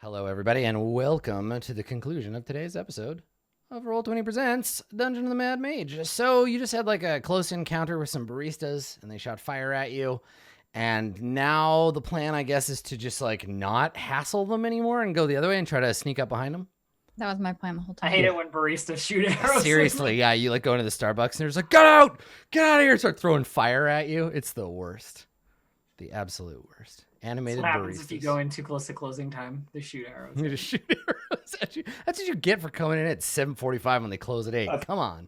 Hello, everybody, and welcome to the conclusion of today's episode of Roll20 Presents Dungeon of the Mad Mage. So you just had like a close encounter with some baristas, and they shot fire at you. And now the plan, I guess, is to just like not hassle them anymore and go the other way and try to sneak up behind them. That was my plan the whole time. I hate it when baristas shoot arrows. Seriously, yeah, you like go into the Starbucks and they're just like, get out of here, start throwing fire at you. It's the worst. The absolute worst. Animated That's what happens baristas. if you go in too close to closing time. They shoot arrows. You just shoot arrows at you. That's what you get for coming in at 7:45 when they close at 8. Come on.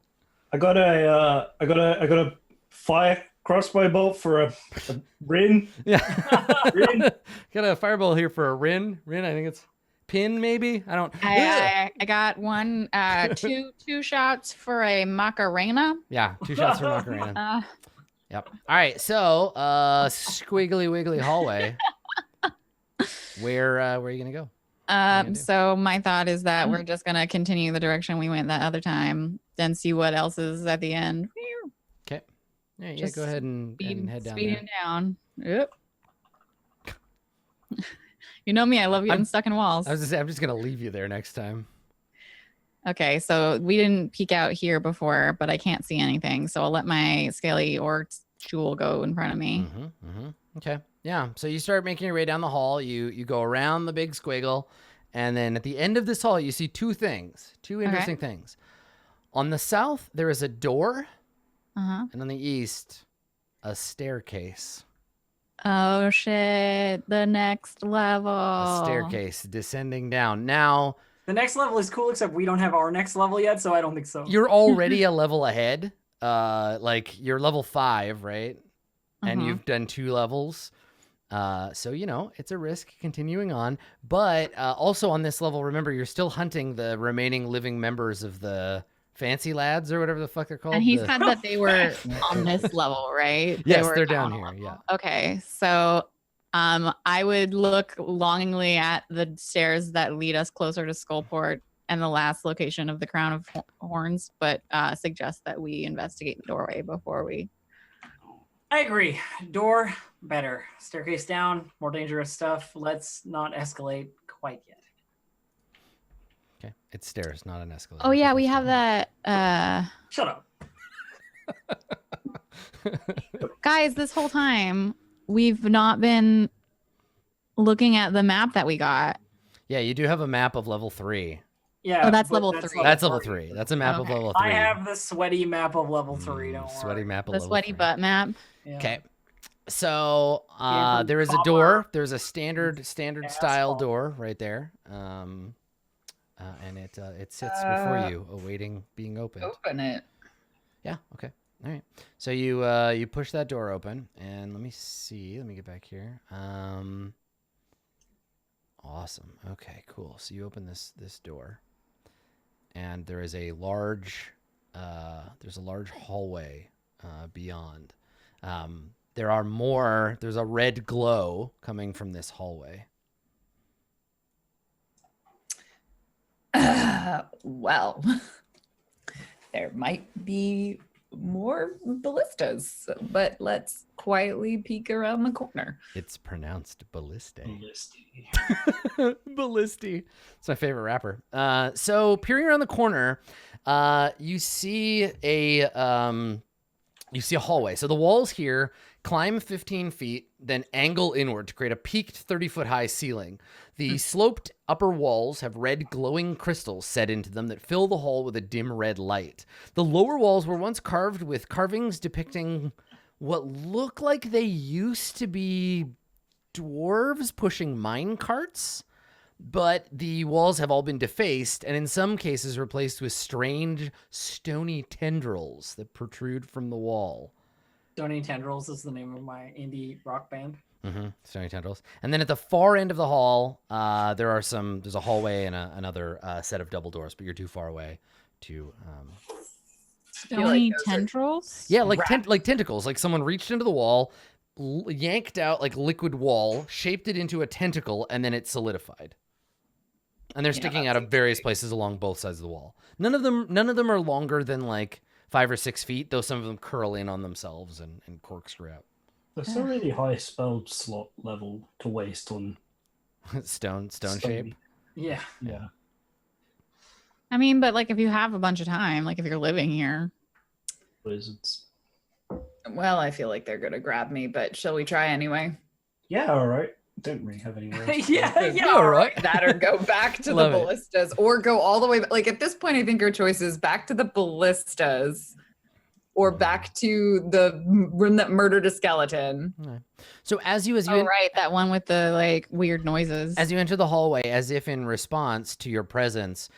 I got a fire crossbow bolt for a Rin. Yeah. Rin. Got a fireball here for a Rin. Rin, I think it's pin, maybe. I don't. I got one, two shots for a Macarena. Yeah, 2 shots for Macarena. Yep. All right. So, squiggly wiggly hallway. Where are you gonna go? So my thought is that we're just gonna continue the direction we went that other time, then see what else is at the end. Okay. Yeah, Just go ahead and head down there. Speeding down. Yep. You know me, I love getting stuck in walls. I was just, I'm just gonna leave you there next time. Okay, so we didn't peek out here before, but I can't see anything. So I'll let my scaly orc jewel go in front of me. Okay. Yeah. So you start making your way down the hall. You go around the big squiggle, and then at the end of this hall, you see two interesting things. On the south, there is a door, and on the east, a staircase. Oh shit! The next level. A staircase descending down. Now, the next level is cool, except we don't have our next level yet, so I don't think so. you're already a level ahead. Like you're level 5, right? And you've done 2 levels. So, you know, it's a risk continuing on. But also on this level, remember, you're still hunting the remaining living members of the Fancy Lads or whatever the fuck they're called. And he said that they were on this level, right? Yes, they're down here. Yeah. Okay. So I would look longingly at the stairs that lead us closer to Skullport and the last location of the Crown of Horns, but suggest that we investigate the doorway before we... I agree. Door, better. Staircase down, more dangerous stuff. Let's not escalate quite yet. Okay. It's stairs, not an escalator. Oh, yeah, we have that... Shut up. Guys, this whole time, we've not been looking at the map that we got. Yeah, you do have a map of level 3. Yeah. Oh, that's level 3. That's level 3. That's a map of level 3. I have the sweaty map of level 3. Don't Sweaty worry. map of The level sweaty 3. butt map. Yeah. Okay. So there is a door. There's a standard style door right there. And it sits before you, awaiting being opened. Open it. Yeah. Okay. All right. So you push that door open, and let me see. Let me get back here. Awesome. Okay. Cool. So you open this door, and there is a large hallway beyond. There's a red glow coming from this hallway. Well, there might be more ballistas, but let's quietly peek around the corner. It's pronounced balliste. Ballisty. Ballisti. It's my favorite rapper. So peering around the corner, you see a hallway. So the walls here climb 15 feet, then angle inward to create a peaked 30-foot high ceiling. The sloped upper walls have red glowing crystals set into them that fill the hall with a dim red light. The lower walls were once carved with carvings depicting what look like they used to be dwarves pushing mine carts, but the walls have all been defaced and in some cases replaced with strange stony tendrils that protrude from the wall. Stony Tendrils is the name of my indie rock band. Stony tendrils. And then at the far end of the hall, there's a hallway and another set of double doors, but you're too far away to... Stony tendrils? Yeah, like tentacles. Like someone reached into the wall, yanked out like liquid wall, shaped it into a tentacle, and then it solidified. And they're sticking out of various places along both sides of the wall. None of them are longer than like 5 or 6 feet, though some of them curl in on themselves and corkscrew out. That's a really high spell slot level to waste on stone shape. Yeah. Yeah. I mean, but like if you have a bunch of time, like if you're living here. Blizzards. Well, I feel like they're gonna grab me, but shall we try anyway? Yeah, all right. Don't really have anywhere else. to go. Yeah. all right. That or go back to the Love it. ballistas, or go all the way. Like at this point, I think our choice is back to the ballistas, or back to the room that murdered a skeleton. Okay. So as you Oh, right, that one with the like weird noises. As you enter the hallway, as if in response to your presence,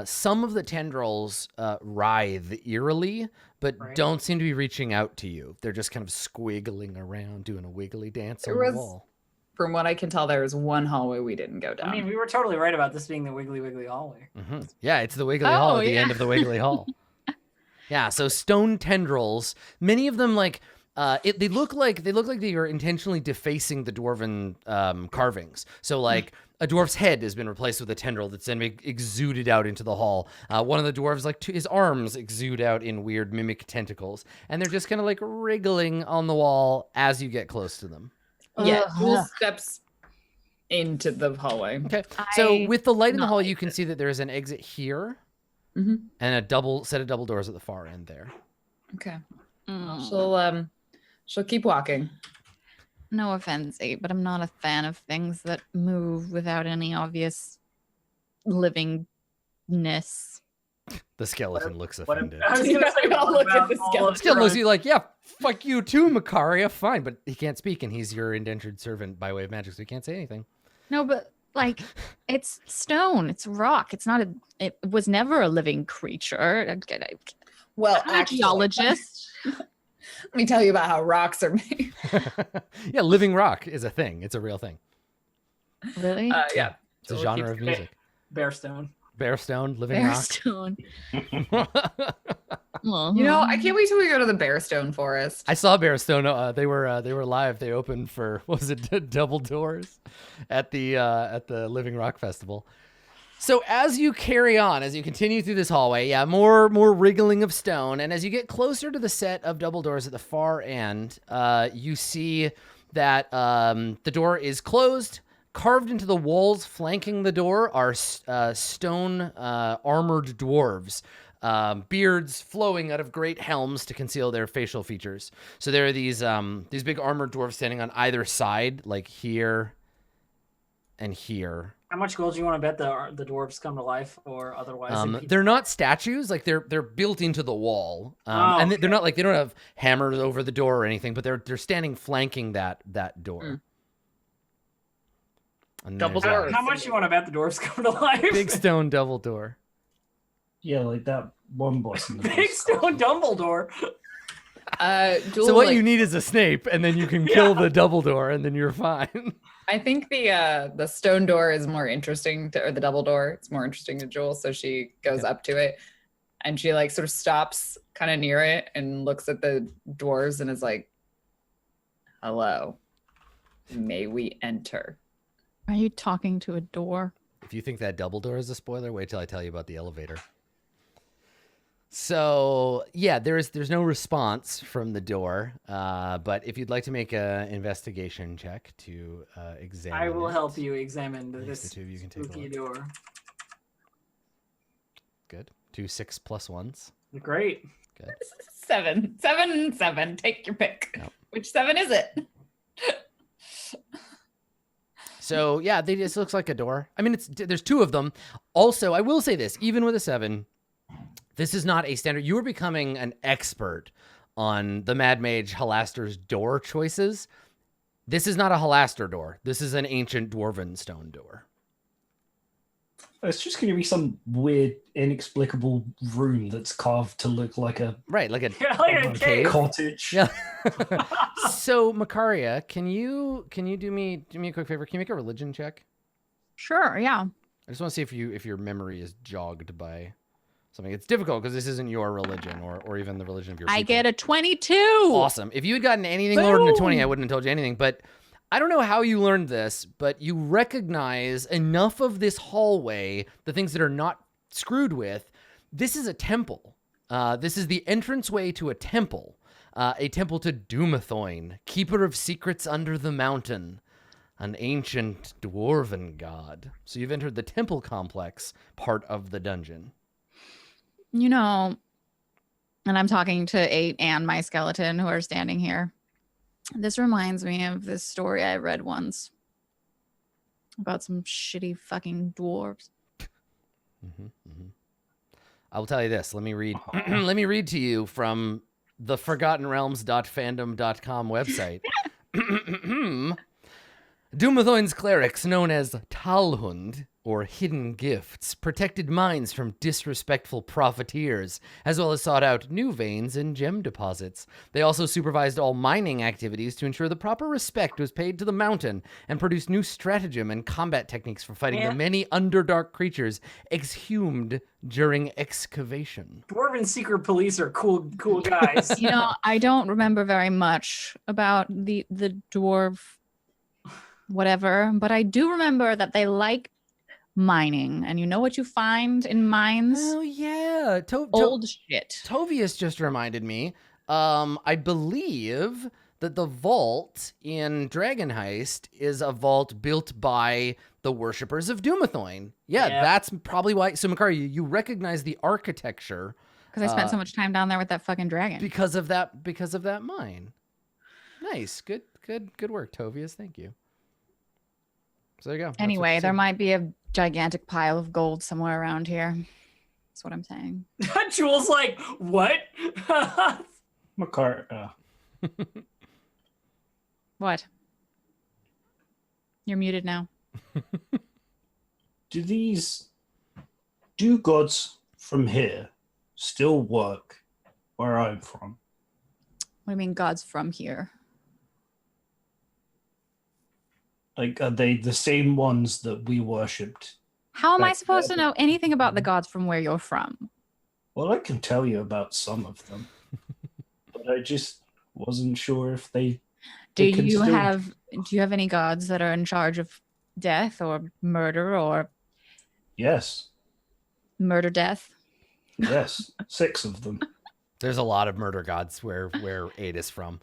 some of the tendrils writhe eerily, but Right. don't seem to be reaching out to you. They're just kind of squiggling around, doing a wiggly dance on There the was- wall. From what I can tell, there is one hallway we didn't go down. I mean, we were totally right about this being the Wiggly hallway. Hmm. Yeah, it's the Wiggly Hall Oh, at the end yeah. of the Wiggly Hall. Yeah, so stone tendrils, many of them like they look like they are intentionally defacing the dwarven carvings. So like a dwarf's head has been replaced with a tendril that's then exuded out into the hall. One of the dwarves, like his arms exude out in weird mimic tentacles, and they're just kind of like wriggling on the wall as you get close to them. Yeah, Ugh. Jules steps into the hallway. Okay, so I with the light in the not hall, like you can see that there is an exit here Mhm. and a double set of double doors at the far end there. Okay, Mm. she'll keep walking. No offense, Abe, but I'm not a fan of things that move without any obvious livingness. The skeleton looks What offended. I was gonna say, I'll what look at about the all skeleton. of Still your looks at you like, yeah, fuck you too, Makaria. Fine, but he can't speak, and he's your indentured servant by way of magic, so he can't say anything. No, but like it's stone, it's rock. It's not a. It was never a living creature. Well, I'm not a actually, geologist. let me tell you about how rocks are made. Yeah, living rock is a thing. It's a real thing. Really? Yeah. It's a Joel genre keeps of saying music. Bearstone. Bear stone, living Bear rock. stone. You know, I can't wait till we go to the Bearstone Forest. I saw Bear Stone. They were live. They opened for what was it, Double Doors, at the Living Rock Festival. So as you carry on, as you continue through this hallway, yeah, more wriggling of stone, and as you get closer to the set of double doors at the far end, you see that the door is closed. Carved into the walls flanking the door are stone armored dwarves, beards flowing out of great helms to conceal their facial features. So there are these big armored dwarves standing on either side, like here and here. How much gold do you want to bet the dwarves come to life, or otherwise? They're not statues, like they're built into the wall, Oh, and they're not like they don't have hammers over the door or anything, but they're standing flanking that door. And Double there's a doors. How much do you want to bet the dwarves come to life? big stone double door. Yeah, like that one boss in the Big first stone Dumbledore. Jules, So what like, you need is a Snape, and then you can kill the double door, and then you're fine. I think the stone door is more interesting or the double door. It's more interesting to Jules, so she goes up to it, and she like sort of stops kind of near it and looks at the dwarves and is like, "Hello, may we enter?" Are you talking to a door? If you think that double door is a spoiler, wait till I tell you about the elevator. So yeah, there's no response from the door, but if you'd like to make an investigation check to examine, I will it, help you examine at least this the two of you can take a spooky look. door. Good. 2 6+1s. Great. Good. 7, 7, and 7. Take your pick. Yep. Which 7 is it? So yeah, they just looks like a door. I mean, there's 2 of them. Also, I will say this: even with a 7, this is not a standard. You are becoming an expert on the Mad Mage Halaster's door choices. This is not a Halaster door. This is an ancient dwarven stone door. It's just going to be some weird, inexplicable room that's carved to look like a Right, like a Yeah, like a cave. cottage. Yeah. So Makaria, can you do me a quick favor? Can you make a religion check? Sure, yeah. I just want to see if your memory is jogged by something. It's difficult because this isn't your religion or even the religion of your people. I get a 22. Awesome. If you had gotten anything lower than a 20, I wouldn't have told you anything. But I don't know how you learned this, but you recognize enough of this hallway, the things that are not screwed with. This is a temple. This is the entranceway to a temple to Dumathoin, keeper of secrets under the mountain. an ancient dwarven god. So you've entered the temple complex part of the dungeon. You know, and I'm talking to 8 and my skeleton who are standing here. This reminds me of this story I read once about some shitty fucking dwarves. I will tell you this. Let me read. Let me read to you from the ForgottenRealms.fandom.com website. Dumathoin's clerics, known as Talhund, or hidden gifts, protected mines from disrespectful profiteers, as well as sought out new veins and gem deposits. They also supervised all mining activities to ensure the proper respect was paid to the mountain and produced new stratagem and combat techniques for fighting the many underdark creatures exhumed during excavation. Dwarven secret police are cool guys. You know, I don't remember very much about the dwarf whatever, but I do remember that they like mining, and you know what you find in mines? Oh yeah, Old shit. Tovius just reminded me. I believe that the vault in Dragon Heist is a vault built by the worshippers of Dumathoin. Yeah, that's probably why. So Makari, you recognize the architecture because I spent so much time down there with that fucking dragon. Because of that mine. Nice, good work, Tovius. Thank you. So there you go. Anyway, there might be a gigantic pile of gold somewhere around here. That's what I'm saying. Jules like, what? Makar, What? You're muted now. do gods from here still work where I'm from? What do you mean gods from here? Like, are they the same ones that we worshipped? How am I back supposed to then? know anything about the gods from where you're from? Well, I can tell you about some of them, but I just wasn't sure if they. Do they can you still- have any gods that are in charge of death or murder or Yes, murder death? yes, 6 of them. There's a lot of murder gods where 8 is from.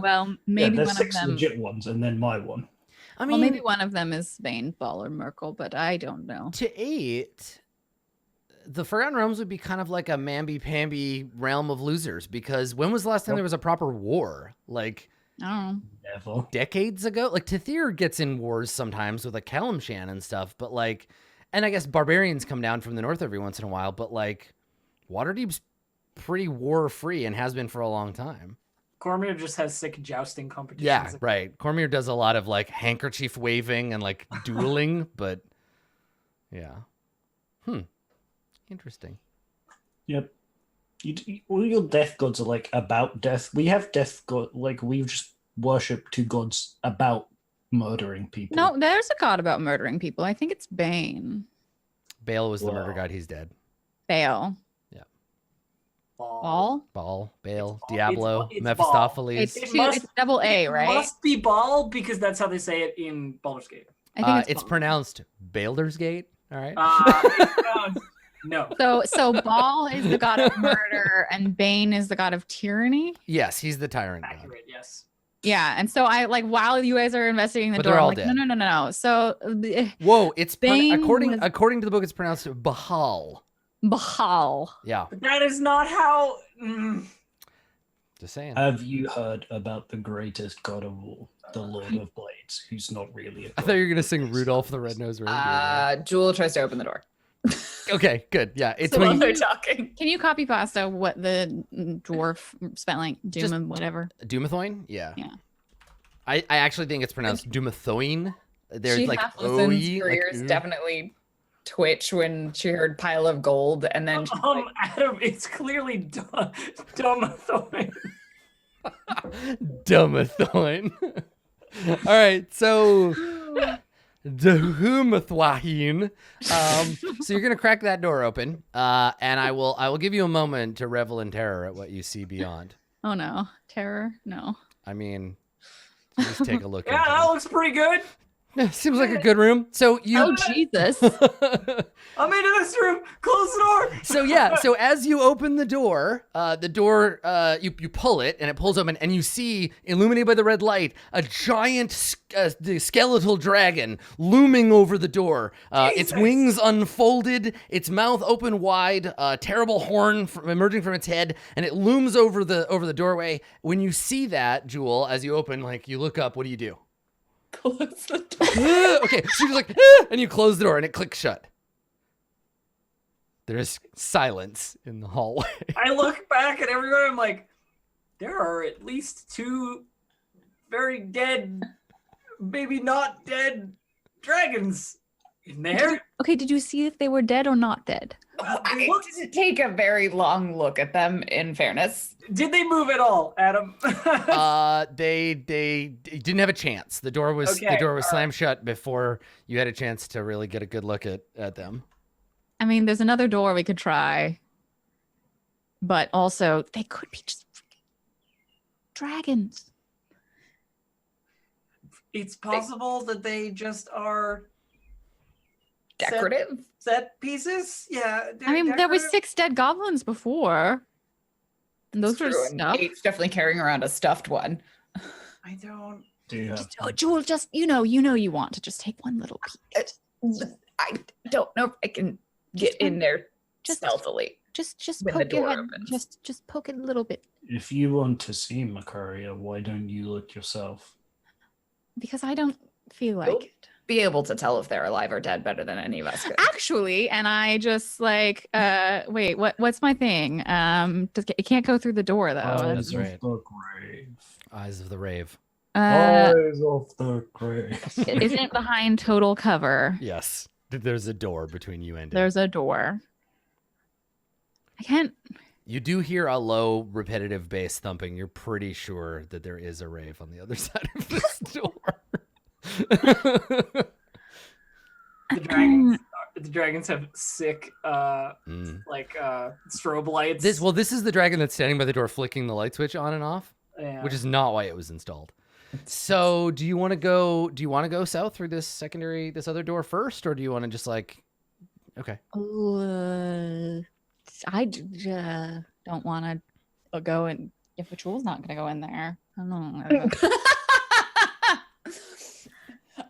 Well, maybe there's one 6 of them. legit ones, and then my one. I mean, Well, maybe one of them is Bane, Ball, or Merkel, but I don't know. to 8, the Forgotten Realms would be kind of like a mamby-pamby realm of losers, because when was the last time there was a proper war? Like, I don't know. Never. decades ago? Like, Tithir gets in wars sometimes with like Kalimshan and stuff, but like, and I guess barbarians come down from the north every once in a while, but like, Waterdeep's pretty war-free and has been for a long time. Cormier just has sick jousting competitions. Yeah, right. Cormier does a lot of like handkerchief waving and like dueling, but yeah. Interesting. Yep. All your death gods are like about death. We have death god, like we just worship 2 gods about murdering people. No, there's a god about murdering people. I think it's Bane. Baal was the Wow. murder god. He's dead. Baal. Ball. Ball? Baal, It's Diablo, it's Mephistopheles. It's double A, right? Must be Ball because that's how they say it in Baldur's Gate. I think It's Baal. pronounced Baldur's Gate. All right. No. So Baal is the god of murder and Bane is the god of tyranny. Yes, he's the tyrant god. Accurate, yes. Yeah, and so I like while you guys are investigating the But door, they're I'm all like, dead. no. So Whoa, it's Bane according was- according to the book, it's pronounced Bahal. Baal. Yeah, That is not how. just saying. Have you heard about the greatest god of all, the Lord of Blades, who's not really a god? I thought you were gonna sing Rudolph the Red-Nosed Reindeer. Jewel tries to open the door. Okay, good. Yeah, it's So when while you, they're talking. Can you copy pasta what the dwarf spelling doom Just- and whatever? Dumathoin. Yeah. Yeah. I actually think it's pronounced Dumathoin. There's She like half listens, OE, her like, ears ooh. definitely twitch when she heard pile of gold, and then she's like, Adam, it's clearly Dumathoin. Dumathoin. All right, so Dumathoin. So you're gonna crack that door open, and I will give you a moment to revel in terror at what you see beyond. Oh no, terror? No. I mean, just take a look. Yeah, into that it. looks pretty good. Yeah, seems like a good room. So you. Oh Jesus! I'm into this room. Close the door. So as you open the door, you pull it and it pulls open, and you see, illuminated by the red light, a giant the skeletal dragon looming over the door. Its wings unfolded, its mouth open wide, terrible horn emerging from its head, and it looms over the doorway. When you see that, Jewel, as you open, like you look up, what do you do? Close the door. Okay, so you're like, and you close the door, and it clicks shut. There's silence in the hallway. I look back at everyone. I'm like, there are at least 2 very dead, maybe not dead dragons in there. Okay, did you see if they were dead or not dead? They I looked- didn't take a very long look at them, in fairness. Did they move at all, Adam? They didn't have a chance. The door was Okay, slammed shut before you had a chance to really get a good look at them. I mean, there's another door we could try, but also they could be just freaking dragons. It's possible that they just are Decorative. set pieces. Yeah. I mean, there was decorative. 6 dead goblins before, and those were True, and stuff. Kate's definitely carrying around a stuffed one. I don't. Do you have? Just, Jewel, just you know, you want to just take one little peek. I don't know if I can get in there just- stealthily. Just When the poke your door head. opens. Just poke it a little bit, If you want to see Macaria, why don't you look yourself? because I don't feel like Nope. it. Be able to tell if they're alive or dead better than any of us could. Actually, and I just like, wait, what's my thing? It can't go through the door though. that's Eyes of right. the grave. Eyes of the Rave. Eyes of the grave. Isn't it behind total cover? Yes, there's a door between you and it. There's a door. I can't. You do hear a low, repetitive bass thumping. You're pretty sure that there is a rave on the other side of this door. The dragons have sick like strobe lights. This is the dragon that's standing by the door, flicking the light switch on and off, Yeah. which is not why it was installed. So, do you want to go south through this other door first, or do you want to just like, okay? Don't want to go in. If a Jewel's not going to go in there, I don't know.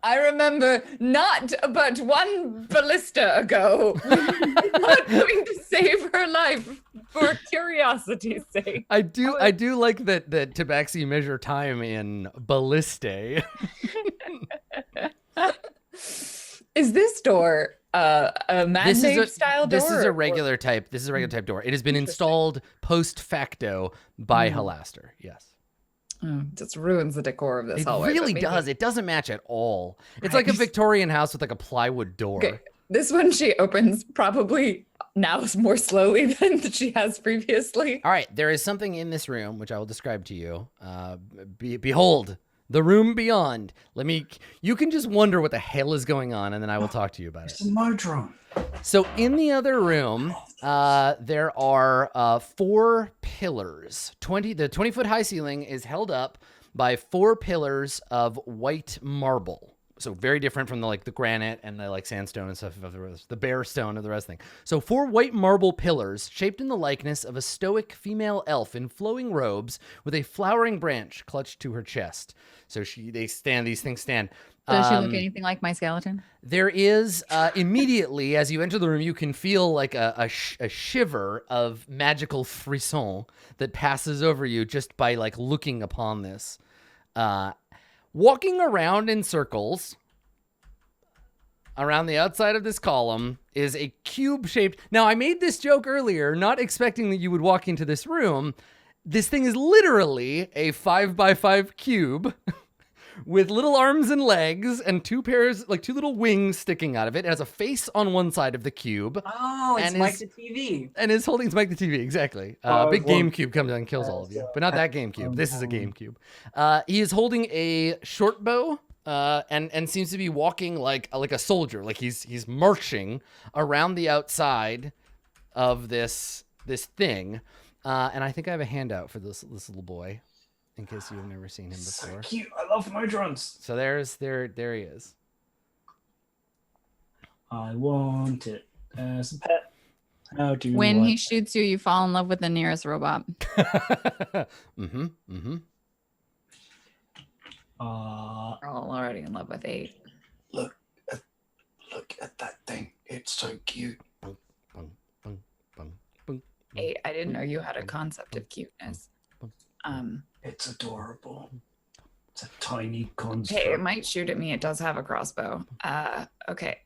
I remember not but one ballista ago not going to save her life for curiosity's sake. I do like that Tabaxi measure time in ballistae. Is this door a Mad Mage style door? This is a regular type. This is a regular type door. It has been installed post facto by Halaster. Yes. Just ruins the decor of this It hallway. really but maybe- does. It doesn't match at all. It's Right. like a Victorian house with like a plywood door. Okay. This one she opens probably now more slowly than she has previously. All right, there is something in this room which I will describe to you. Behold, the room beyond. You can just wonder what the hell is going on, and then I will talk to you about it. It's my drone. So in the other room, there are 4 pillars. The 20-foot high ceiling is held up by 4 pillars of white marble. So very different from the granite and the sandstone and stuff of the rest, the bare stone of the rest thing. So 4 white marble pillars shaped in the likeness of a stoic female elf in flowing robes with a flowering branch clutched to her chest. So these things stand. Does she look anything like my skeleton? There is immediately, as you enter the room, you can feel like a shiver of magical frisson that passes over you just by looking upon this. Walking around in circles around the outside of this column is a cube-shaped. Now, I made this joke earlier, not expecting that you would walk into this room. This thing is literally a 5x5 cube. With little arms and legs and 2 little wings sticking out of it. It has a face on one side of the cube. Oh, it's and Mike is- the TV. And is holding Mike the TV, exactly. Oh, Big well- GameCube comes out and kills all of you. But not that GameCube. This is a GameCube. He is holding a short bow and seems to be walking like a soldier. Like he's marching around the outside of this thing. And I think I have a handout for this little boy. In case you've never seen him So before. cute. I love my drones. So there he is. I want it as a pet. How do When I... he shoots you, you fall in love with the nearest robot. Mm-hmm. Mm-hmm. We're all already in love with 8. Look at that thing. It's so cute. Bung, bung, bung, bung, bung, 8. I didn't know you had a concept of cuteness. It's adorable. It's a tiny Hey, construct. it might shoot at me. It does have a crossbow. Okay.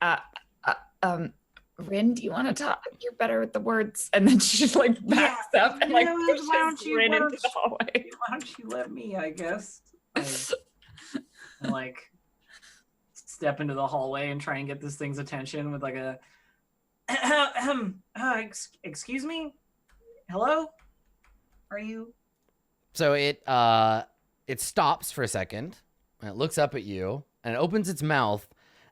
Rin, do you want to talk? You're better with the words. And then she just like backs up and like yeah, pushes why don't you- Rin why into don't the hallway. Why don't you let me, I guess? And, like, step into the hallway and try and get this thing's attention with like a excuse me? Hello? Are you? So it stops for a second, and it looks up at you, and it opens its mouth,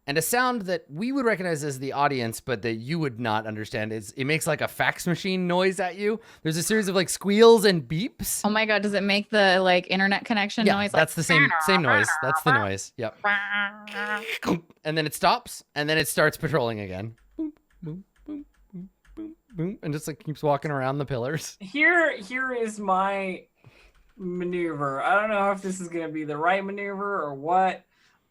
and a sound that we would recognize as the audience, but that you would not understand is it makes like a fax machine noise at you. There's a series of like squeals and beeps. Oh my god, does it make the like internet connection Yeah, noise? that's the same noise. That's the noise. Yep. And then it stops, and then it starts patrolling again. Boom, boom, boom, boom, boom, boom, and just like keeps walking around the pillars. Here is my maneuver. I don't know if this is gonna be the right maneuver or what,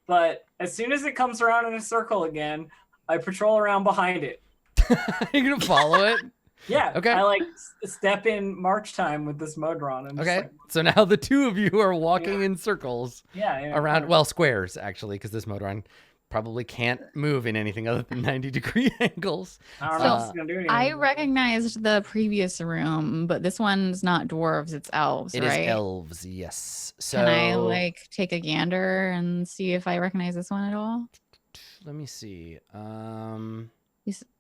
but as soon as it comes around in a circle again, I patrol around behind it. You're gonna follow it. Yeah. Okay. I like step in march time with this Modron. And Okay. Just, So now the two of you are walking in circles yeah. around, well, squares actually, because this Modron probably can't move in anything other than 90-degree angles. I don't know if it's gonna do anything. I recognized the previous room, but this one's not dwarves, it's elves, It is right? elves, yes. So Can I like take a gander and see if I recognize this one at all? let me see.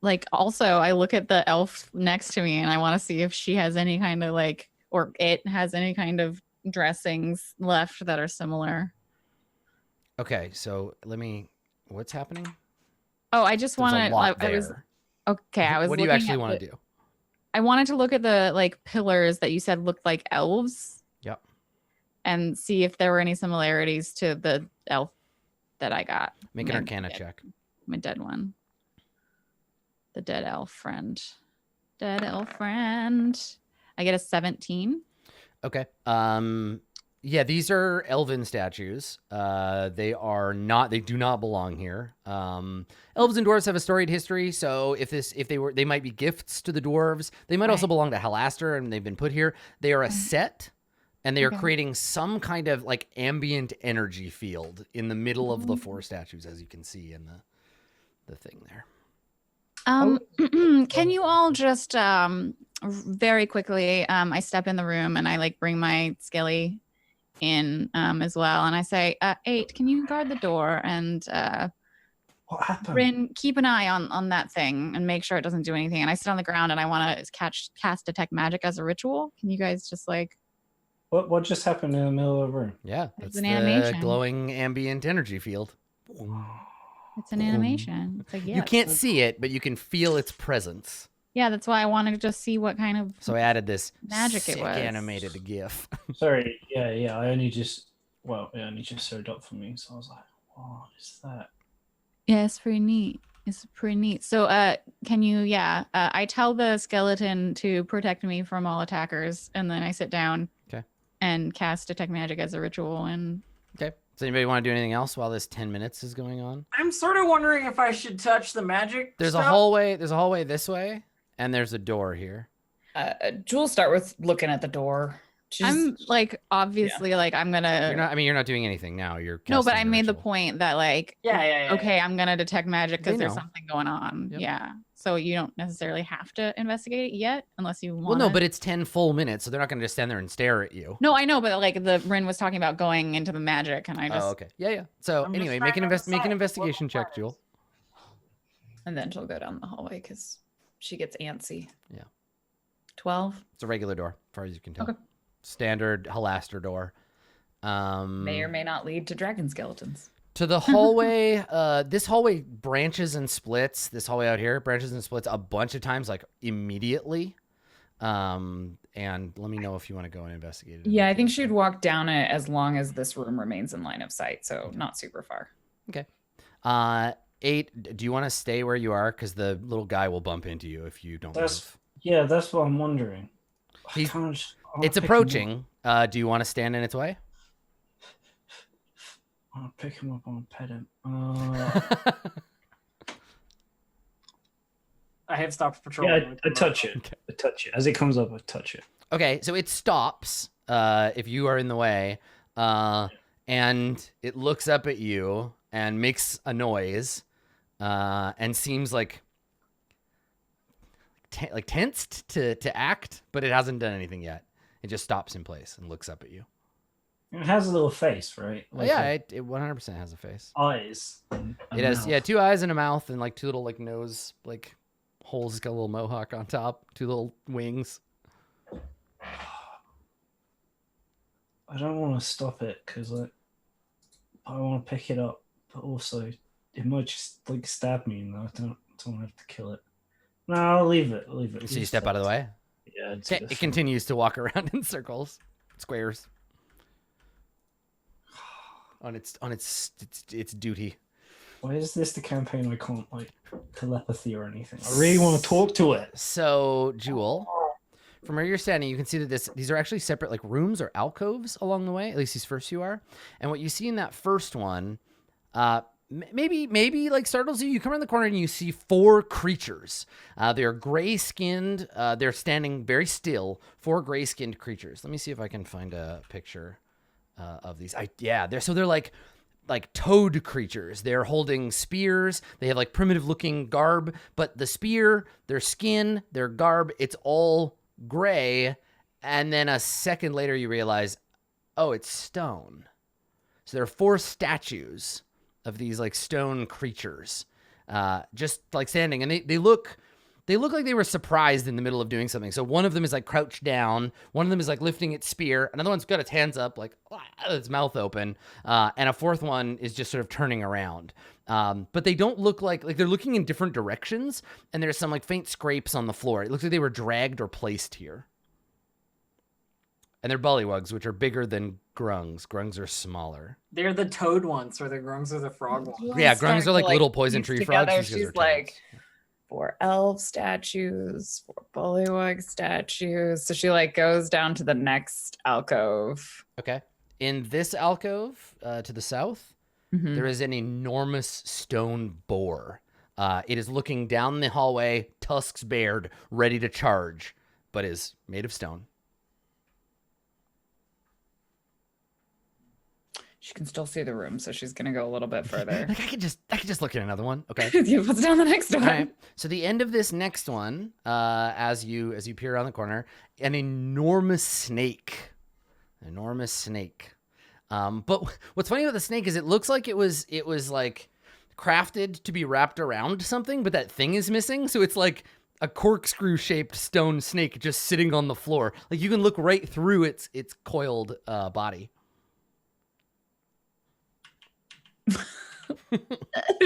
Like also I look at the elf next to me and I want to see if she has any kind of like, or it has any kind of dressings left that are similar. Okay, so what's happening? Oh, I just There's want a lot to. I was there. okay. I was. What do you looking actually at want the- to do? I wanted to look at the like pillars that you said looked like elves. Yep. And see if there were any similarities to the elf that I got. Make an My Arcana dead- check. My dead one. The dead elf friend. Dead elf friend. I get a 17. Okay. Yeah, these are elven statues. They do not belong here. Elves and dwarves have a storied history, so they might be gifts to the dwarves. They might also Right. belong to Halaster, and they've been put here. They are a set, and they are Okay. creating some kind of like ambient energy field in the middle of the 4 statues, as you can see in the thing there. Can you all just very quickly I step in the room and I like bring my skelly in as well, and I say 8, can you guard the door and What happened? Bryn, keep an eye on that thing and make sure it doesn't do anything. And I sit on the ground and I want to cast detect magic as a ritual. Can you guys just like What just happened in the middle of the room? Yeah, It's that's an the animation. glowing ambient energy field. it's an animation? It's like You can't see it, but you can feel its presence. Yeah, that's why I wanted to just see what kind of So I added this Magic it sick was. animated GIF. Sorry, yeah. I only just showed up for me, so I was like, "What is that?" Yeah, it's pretty neat. It's pretty neat. So, can you? I tell the skeleton to protect me from all attackers, and then I sit down. Okay. And cast detect magic as a ritual. And Okay. Does anybody want to do anything else while this 10 minutes is going on? I'm sort of wondering if I should touch the magic. There's a stuff. hallway. There's a hallway this way, and there's a door here. Jules, start with looking at the door. I'm like obviously like I'm gonna. You're not doing anything now. You're No, but casting I the made the ritual. point that like Yeah. okay, I'm gonna detect magic because They there's know. something going on. Yep. Yeah. So you don't necessarily have to investigate it yet unless you want. Well, no, but it's 10 full minutes, so they're not going to just stand there and stare at you. No, I know, but like the Rin was talking about going into the magic, and I just Oh, okay. Yeah. So I'm just anyway, trying make an to decide what investigation the check, plan is. Jewel. And then she'll go down the hallway because she gets antsy. Yeah. 12. It's a regular door, as far as you can tell. Okay. Standard Halaster door. May or may not lead to dragon skeletons. To the hallway, this hallway branches and splits. This hallway out here branches and splits a bunch of times, like immediately. And let me know if you want to go and investigate it. Yeah, I think she'd walk down it as long as this room remains in line of sight, so not super far. 8. Do you want to stay where you are? Because the little guy will bump into you if you don't move. Yeah, that's what I'm wondering. He's- I wanna It's pick him up. approaching. Do you want to stand in its way? I want to pick him up. I want to pet him. I have stopped patrolling. Yeah, I touch it. Okay. I touch it. As it comes up, I touch it. Okay, so it stops if you are in the way, and it looks up at you and makes a noise, and seems like tensed to act, but it hasn't done anything yet. It just stops in place and looks up at you. It has a little face, right? Yeah, it 100% has a face. Eyes. And It has mouth. 2 eyes and a mouth and like 2 little like nose like holes. It's got a little mohawk on top, 2 little wings. I don't want to stop it because I want to pick it up, but also it might just like stab me, and I don't have to kill it. No, I'll leave it. So you step out of the way. Yeah, it's Okay, it continues to walk around in circles, squares. On its duty. Why is this the campaign I can't like telepathy or anything? I really want to talk to it. So, Jewel, from where you're standing, you can see that these are actually separate like rooms or alcoves along the way. At least these first 2 are. And what you see in that first one, maybe like startles you. You come around the corner and you see 4 creatures. They're gray skinned. They're standing very still. 4 gray skinned creatures. Let me see if I can find a picture of these. They're like toad creatures. They're holding spears. They have like primitive looking garb, but the spear, their skin, their garb, it's all gray. And then a second later you realize, oh, it's stone. So there are 4 statues of these like stone creatures, just like standing, and they look like they were surprised in the middle of doing something. So one of them is like crouched down, one of them is like lifting its spear, another one's got its hands up, like its mouth open, and a 4th one is just sort of turning around. But they don't look like they're looking in different directions, and there's some like faint scrapes on the floor. It looks like they were dragged or placed here. And they're bullywugs, which are bigger than grungs. Grungs are smaller. They're the toad ones, or the grungs are the frog ones. Yeah, grungs are like little poison piece tree together, frogs. These guys she's are like toads. 4 elf statues, 4 bullywug statues. So she like goes down to the next alcove. Okay. In this alcove to the south, Mhm. there is an enormous stone boar. It is looking down the hallway, tusks bared, ready to charge, but is made of stone. She can still see the room, so she's gonna go a little bit further. Like I could just look at another one. Okay. What's down the next one? All right. So the end of this next one, as you peer around the corner, an enormous snake. But what's funny about the snake is it looks like it was like crafted to be wrapped around something, but that thing is missing. So it's like a corkscrew shaped stone snake just sitting on the floor. Like you can look right through its coiled body.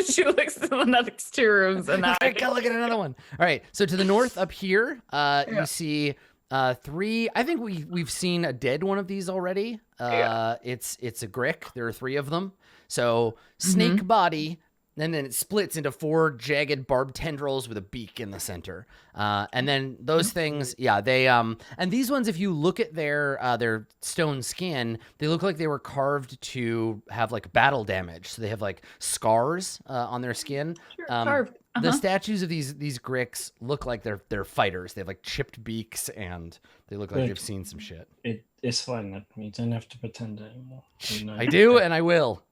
She looks at the next 2 rooms and I gotta look at another one. All right. So to the north up here, you see 3. I think we've seen a dead one of these already. It's a grick. There are 3 of them. So snake body, and then it splits into 4 jagged barbed tendrils with a beak in the center. And then those things, they and these ones, if you look at their stone skin, they look like they were carved to have like battle damage. So they have like scars on their skin. Carved. The statues of these gricks look like they're fighters. They have like chipped beaks, and they look like they've seen some shit. It's fine. You don't have to pretend anymore. I do, and I will.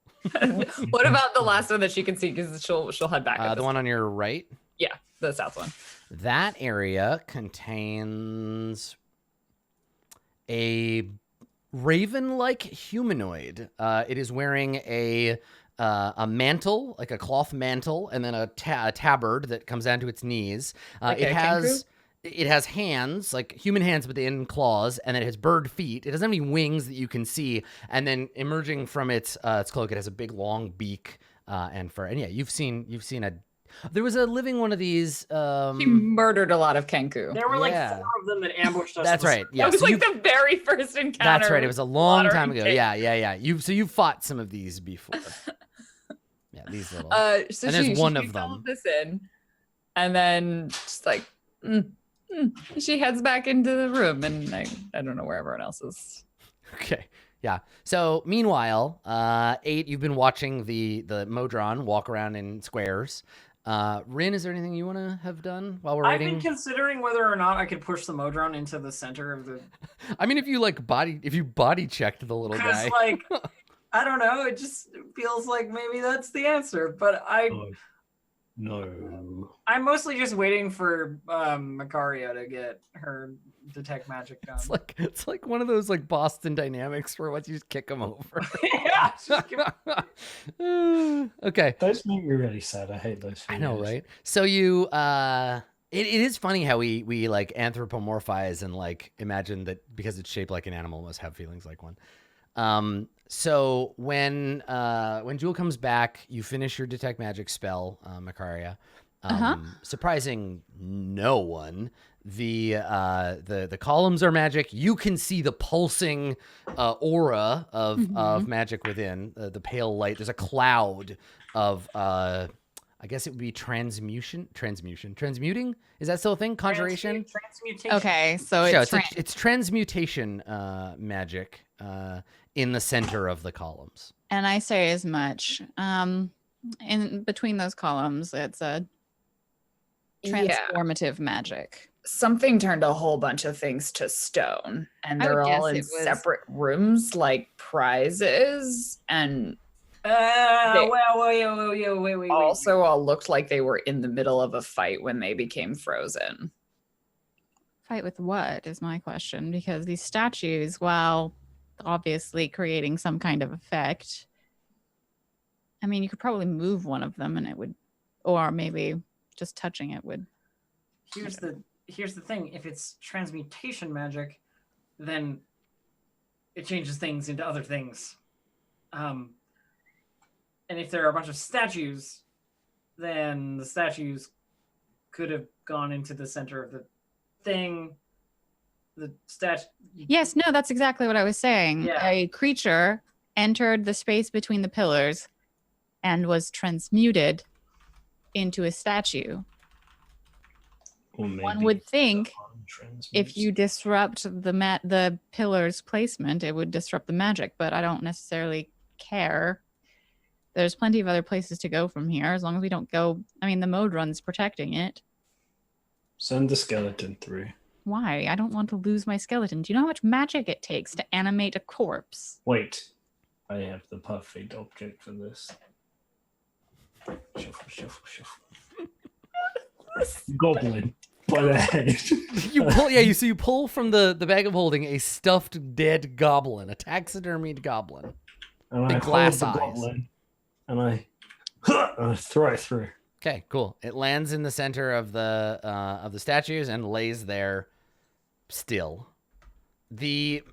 What about the last one that she can see? Because she'll head back. The one on your right. Yeah, the south one. That area contains a raven-like humanoid. It is wearing a mantle, like a cloth mantle, and then a tabard that comes down to its knees. Like it a has hands, like human hands, but they end in claws, and then it has bird feet. It doesn't have any wings that you can see, and then emerging from its cloak, it has a big long beak and fur. And yeah, you've seen a. There was a living one of these. She murdered a lot of Kenku. There were like 4 of them that ambushed us. That's right. Yeah, That was so like the very first encounter. that's right. It was a long time ago. Water Yeah. You've fought some of these before. Yeah, these little. So And there's she one takes of them. all of this in, and then just like she heads back into the room, and I don't know where everyone else is. Okay. Yeah. So meanwhile, 8, you've been watching the Modron walk around in squares. Rin, is there anything you want to have done while we're I've waiting? been considering whether or not I could push the Modron into the center of the. I mean, if you body checked the little Because guy. like, I don't know. It just feels like maybe that's the answer. But Oh, no. I'm mostly just waiting for Macaria to get her detect magic done. It's like one of those like Boston Dynamics where once you just kick them over. Yeah. Just give... Okay. Those make me really sad. I hate those. I know, videos. right? So you it is funny how we like anthropomorphize and like imagine that because it's shaped like an animal it must have feelings like one. So when Jewel comes back, you finish your detect magic spell, Macaria. Surprising no one. The columns are magic. You can see the pulsing aura of magic within the pale light. There's a cloud of I guess it would be transmuting. Is that still a thing? Conjuration. Transmutation. Okay, so It's transmutation magic in the center of the columns. and I say as much. In between those columns, it's a transformative magic. Something turned a whole bunch of things to stone, and I would they're all guess in it was- separate rooms like prizes, and Wait. also all looked like they were in the middle of a fight when they became frozen. Fight with what is my question? Because these statues, while obviously creating some kind of effect, I mean, you could probably move one of them and it would, or maybe just touching it would. Here's the thing. If it's transmutation magic, then it changes things into other things. And if there are a bunch of statues, then the statues could have gone into the center of the thing. The Yes, no, that's exactly what I was saying. Yeah. A creature entered the space between the pillars and was transmuted into a statue. Or maybe One would think transmutes. if you disrupt the pillar's placement, it would disrupt the magic, but I don't necessarily care. There's plenty of other places to go from here, as long as we don't go. I mean, the Modron's protecting it. Send the skeleton through. Why? I don't want to lose my skeleton. Do you know how much magic it takes to animate a corpse? Wait, I have the perfect object for this. Shuffle. Goblin by the head. You pull from the bag of holding a stuffed dead goblin, a taxidermied goblin. And Big I glass hold the eyes. goblin, and I throw it through. Okay, cool. It lands in the center of the statues and lays there still. The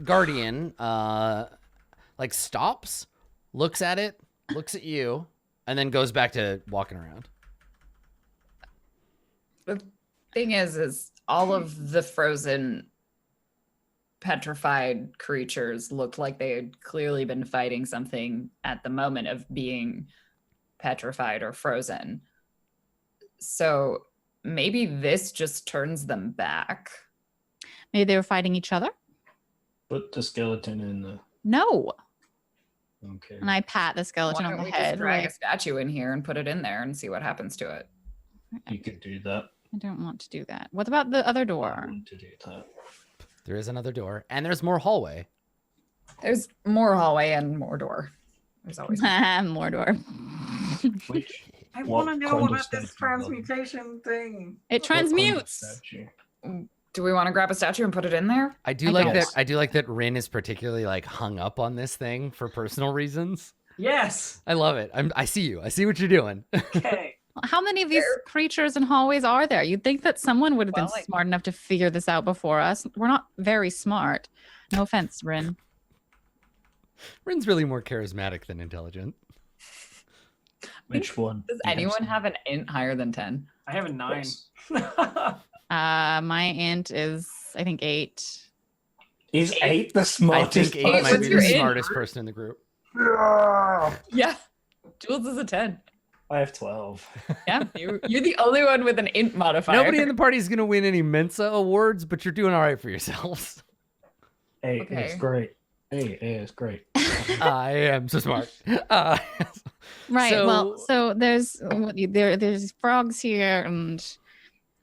guardian like stops, looks at it, looks at you, and then goes back to walking around. The thing is all of the frozen petrified creatures looked like they had clearly been fighting something at the moment of being petrified or frozen. So maybe this just turns them back. Maybe they were fighting each other? Put the skeleton in the. No. Okay. And I pat the Why skeleton don't on the we head. just drag a Like, statue in here and put it in there and see what happens to it? You could do that. I don't want to do that. What about the other I door? want to do that. There is another door, and there's more hallway. There's more hallway and more door. There's always More door. Which I What want to know kind of about statue, this Bob? transmutation thing. It what kind of transmutes. statue? Do we want to grab a statue and put it in there? I do I like guess. that. I do like that Rin is particularly like hung up on this thing for personal reasons. Yes. I love it. I see you. I see what you're doing. Okay. How many of these creatures and hallways are there? You'd think that someone would have been Well, like- smart enough to figure this out before us. We're not very smart. No offense, Rin. Rin's really more charismatic than intelligent. Which one? Does Yes. anyone have an int higher than 10? I have a 9. Yes. My int is, I think, 8. Is 8 the I smartest think 8 might What's be your the int? smartest person in the group. Yeah. Jules is a 10. I have 12. Yeah, you're the only one with an int modifier. Nobody in the party is going to win any Mensa awards, but you're doing all right for yourselves. Hey, Okay. it's great. Hey, it's great. I am so smart. Right. So- well, so there's frogs here, and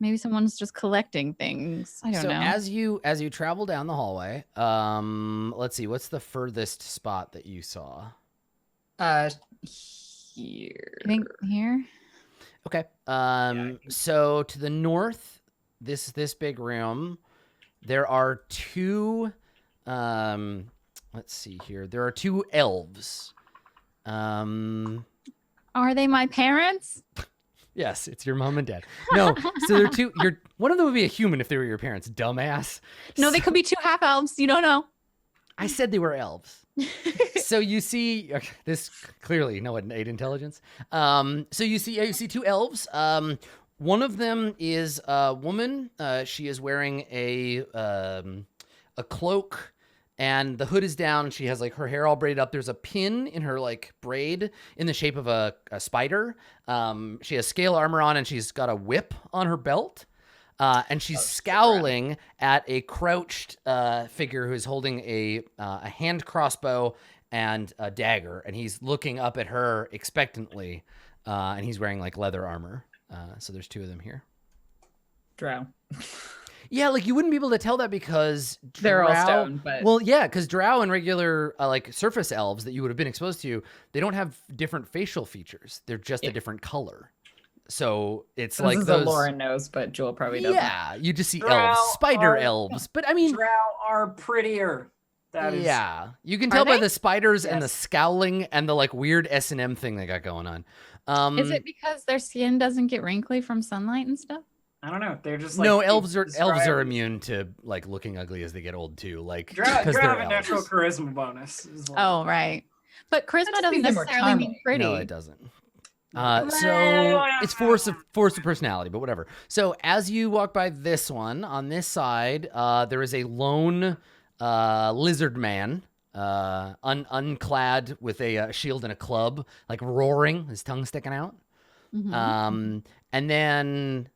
maybe someone's just collecting things. I don't So know. as you travel down the hallway, let's see, what's the furthest spot that you saw? Here. I think here. Okay. So to the north, this big room, there are two. Let's see here. There are two elves. Are they my parents? Yes, it's your mom and dad. No, so they're two. One of them would be a human if they were your parents. Dumbass. No, they could be two half elves. You don't know. I said they were elves. So you see this clearly no innate intelligence. So you see two elves. One of them is a woman. She is wearing a cloak, and the hood is down. She has like her hair all braided up. There's a pin in her like braid in the shape of a spider. She has scale armor on, and she's got a whip on her belt. And she's scowling at a crouched figure who is holding a hand crossbow and a dagger, and he's looking up at her expectantly, and he's wearing like leather armor. So there's two of them here. Drow. Yeah, like you wouldn't be able to tell that because They're all drow- stone, but Well, yeah, because drow and regular like surface elves that you would have been exposed to, they don't have different facial features. They're just a different color. So it's this like is those. a Lauren knows, but Jewel probably doesn't. Yeah, you just see Drow elves, spider are- elves. But I mean, Drow are prettier. That is. yeah, you can tell by they? the spiders and the Yes. scowling and the like weird S&M thing they got going on. Is it because their skin doesn't get wrinkly from sunlight and stuff? I don't know. They're just like no, elves are described- immune to like looking ugly as they get old too. Like Drow because have they're a natural elves. charisma bonus. Is what- Oh, right. But charisma just doesn't means they're more necessarily mean charming. pretty. No, it doesn't. So it's force of personality, but whatever. So as you walk by this one, on this side, there is a lone lizard man, unclad with a shield and a club, like roaring, his tongue sticking out. Mhm. And then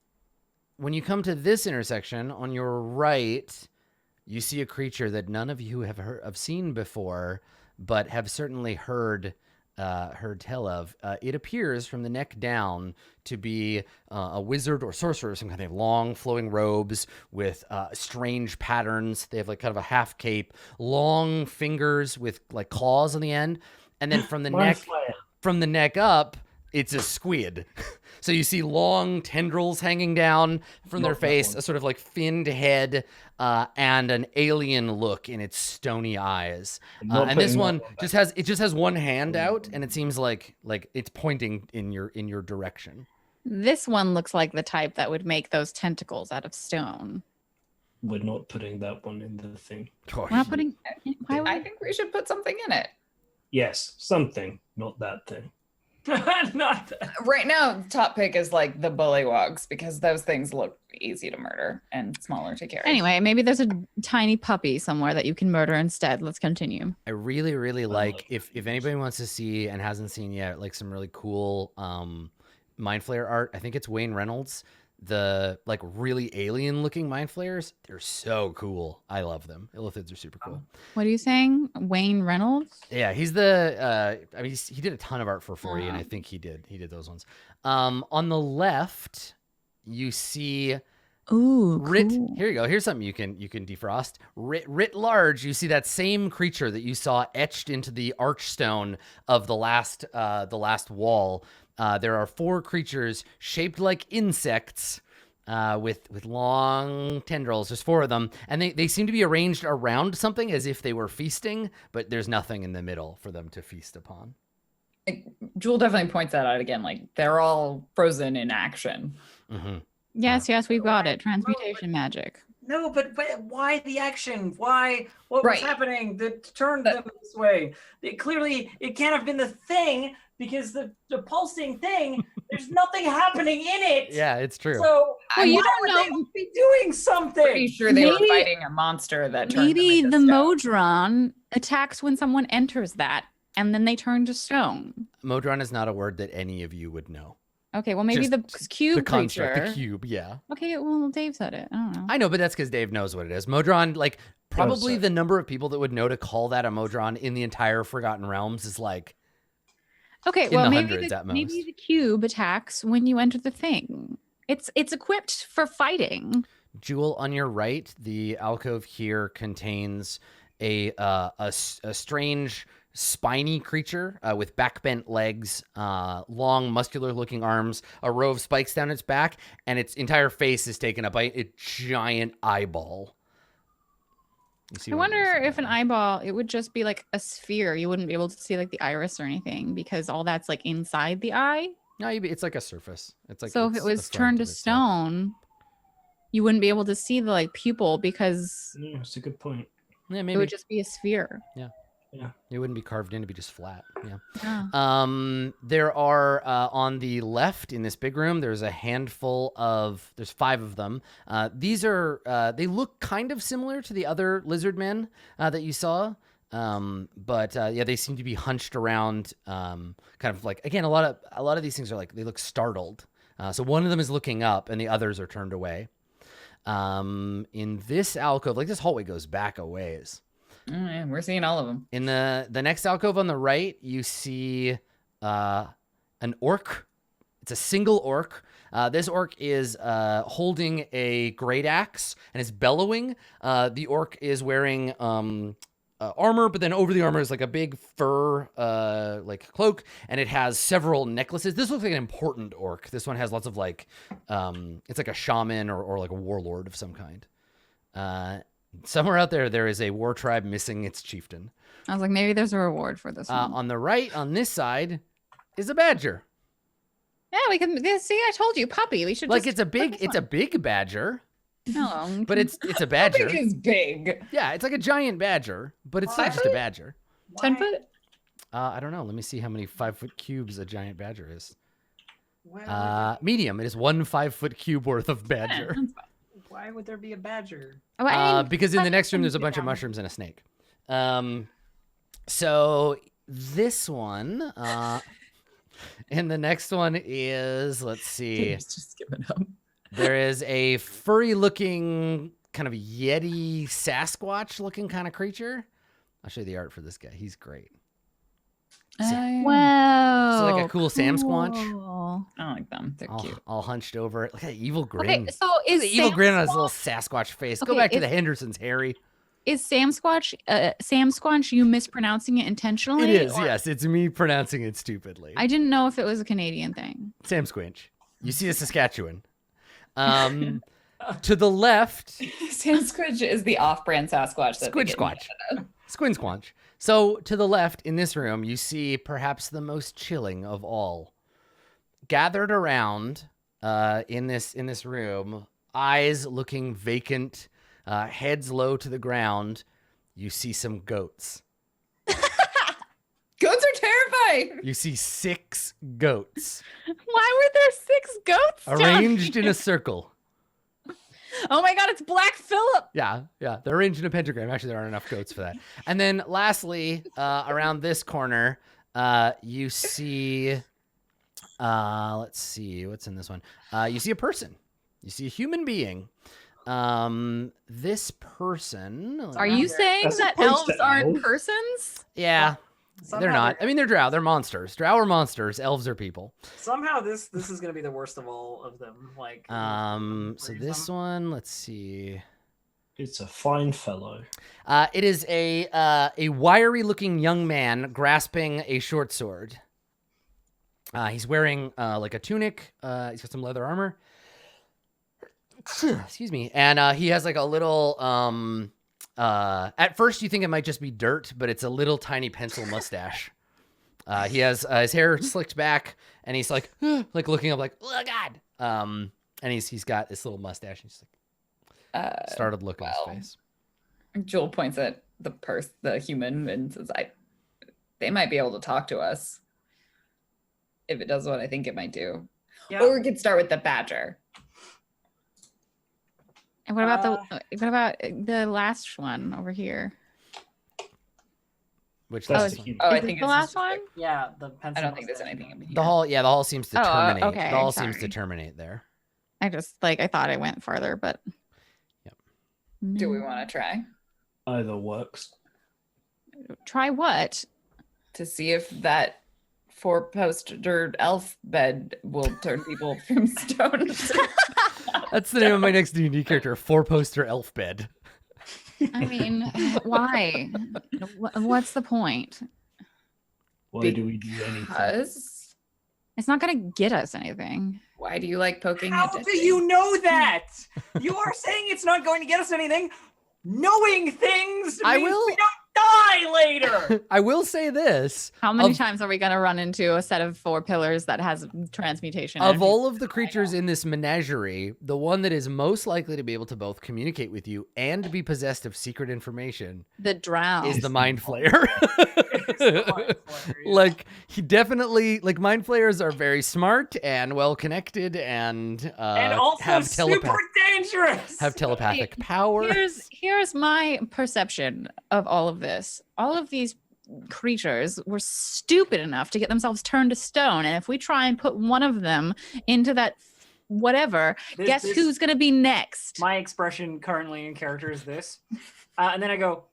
when you come to this intersection on your right, you see a creature that none of you have seen before, but have certainly heard tell of. It appears from the neck down to be a wizard or sorcerer. Some kind of long flowing robes with strange patterns. They have like kind of a half cape, long fingers with like claws on the end, and then from the neck up, it's a squid. So you see long tendrils hanging down from their Not that face, one. a sort of like finned head, and an alien look in its stony eyes. not And this putting that one one just has one hand out, and it seems like it's pointing in your direction. This one looks like the type that would make those tentacles out of stone. We're not putting that one in the thing. Oh, We're not putting. Why would I think we should put something in it. Yes, something, not that thing. Not that. Right now, the top pick is like the bullywogs because those things look easy to murder and smaller to carry. Anyway, maybe there's a tiny puppy somewhere that you can murder instead. Let's continue. I really, really like like if anybody wants to see and hasn't seen yet, like some really cool mind flayer art. I think it's Wayne Reynolds. The like really alien looking mind flayers, they're so cool. I love them. Illithids are super cool. What are you saying? Wayne Reynolds? Yeah, he's the I mean he did a ton of art for 40 and I Oh. think he did those ones. On the left, you see Ooh, writ cool. here you go. Here's something you can defrost. Writ large, you see that same creature that you saw etched into the archstone of the last wall. There are 4 creatures shaped like insects with long tendrils. There's 4 of them, and they seem to be arranged around something as if they were feasting, but there's nothing in the middle for them to feast upon. Jewel definitely points that out again. Like they're all frozen in action. Mm-hmm. Yes, we've got it. Transmutation magic. No, but why the action? Why? What Right. was happening that turned them this way? Clearly, it can't have been the thing because the pulsing thing. There's nothing happening in it. Yeah, it's true. So Well, you why don't would know. they be doing something? Pretty sure they were Maybe- fighting a monster that turned Maybe them the into stone. Modron attacks when someone enters that. and then they turn to stone. Modron is not a word that any of you would know. Okay, well maybe Just the cube The construct, creature. the cube, yeah. Okay, well Dave said it. I don't know. I know, but that's because Dave knows what it is. Modron, like, probably the number of people that would know to call that a Modron in the entire Forgotten Realms is like Okay, in well the maybe hundreds at maybe most. the cube attacks when you enter the thing. It's equipped for fighting. Jewel, on your right, the alcove here contains a strange spiny creature with backbent legs, long muscular-looking arms, a row of spikes down its back, and its entire face is taken up by a giant eyeball. I wonder if an eyeball, it would just be like a sphere. You wouldn't be able to see like the iris or anything because all that's like inside the eye. No, it's like a surface. It's like so if it was turned to stone, you wouldn't be able to see the like pupil because Yeah, that's a good point. Yeah, it maybe. would just be a sphere. Yeah. It wouldn't be carved in, it'd be just flat. Yeah. Yeah. There are on the left in this big room, there's a handful of, there's 5 of them. These are, they look kind of similar to the other lizard men that you saw. But yeah, they seem to be hunched around, kind of like, again, a lot of these things are like, they look startled. So one of them is looking up and the others are turned away. In this alcove, like this hallway goes back a ways. Yeah, we're seeing all of them. In the next alcove on the right, you see an orc. It's a single orc. This orc is holding a great axe and is bellowing. The orc is wearing armor, but then over the armor is like a big fur like cloak, and it has several necklaces. This looks like an important orc. This one has lots of like, it's like a shaman or like a warlord of some kind. Somewhere out there is a war tribe missing its chieftain. I was like, maybe there's a reward for this one. On the right, on this side, is a badger. Yeah, we can see. I told you, puppy. We should Like just it's a big badger, no, but it's a badger. Big is big. Yeah, it's like a giant badger, but it's still just a badger. 10 foot? I don't know. Let me see how many 5-foot cubes a giant badger is. Medium. It is 1 5-foot cube worth of badger. Why would there be a badger? Because in the next room there's a bunch of mushrooms and a snake. So this one, and the next one is, let's see. Dave's just giving up. There is a furry-looking kind of Yeti Sasquatch-looking kind of creature. I'll show you the art for this guy. He's great. wow. So like a cool Sam Squanch. Cool. I like them. They're cute. All hunched over. Look at that evil grin. Okay, so is The evil Sam grin on his Squanch- little Sasquatch face. Go Okay, back to is- the Hendersons, Harry. Is Sam Squanch you mispronouncing it intentionally? It is, or- yes. It's me pronouncing it stupidly. I didn't know if it was a Canadian thing. Sam Squinch. You see a Saskatchewan. To the left, Sasquatch is the off-brand Sasquatch. That they Squinch get Squatch. Squin Squanch. So to the left in this room, you see perhaps the most chilling of all. Gathered around in this room, eyes looking vacant, heads low to the ground, you see some goats. Goats are terrifying. You see 6 goats Why were there 6 goats? down arranged in here? a circle. Oh my god, it's Black Phillip. Yeah. They're arranged in a pentagram. Actually, there aren't enough goats for that. And then lastly, around this corner, you see, let's see, what's in this one? You see a person. You see a human being. This person. Are you saying That's that supposed elves to aren't elf. persons? Yeah. They're Somehow not. I mean, they're drow. They're monsters. Drow are monsters. Elves are people. Somehow this is gonna be the worst of all of them. Like So this one, let's see. It's a fine fellow. It is a wiry-looking young man grasping a short sword. He's wearing like a tunic. He's got some leather armor. Excuse me. And he has like a little. At first, you think it might just be dirt, but it's a little tiny pencil mustache. He has his hair slicked back, and he's like looking up, like, oh god. And he's got this little mustache. And he's like started look on his face. Joel points at the human, and says, they might be able to talk to us if it does what I think it might do. Yeah. Or we could start with the badger. And what about the last one over here? Which That's last the one? human. Oh, I Is think this the it's last just one? Yeah, the pencil. I don't think there's mustache. anything in here. The hall, yeah, the hall seems to Oh, terminate. okay, The hall seems to sorry. terminate there. I just I thought I went farther, but. Yep. Do we want to try Either works. Try what? to see if that four-poster elf bed will turn people from stone to That's the name of my next D&D character, 4-poster elf bed. I mean, why? What's the point? Why do we do anything? because It's not gonna get us anything. why do you like poking How at do Dixie? you know that? You are saying it's not going to get us anything. Knowing things I means will- we don't die later. I will say this. How many Of- times are we gonna run into a set of 4 pillars that has transmutation? Of energy? all of the creatures in this menagerie, the one that is most likely to be able to both communicate with you and be possessed of secret information the drown. is the Mind Flayer. the Mind Flayer, yeah. Like, he definitely, like, Mind Flayers are very smart and well connected and also have, super dangerous. have telepathic power. Here's my perception of all of this. All of these creatures were stupid enough to get themselves turned to stone, and if we try and put one of them into that whatever, guess who's gonna be next? My expression currently in character is this, and then I go,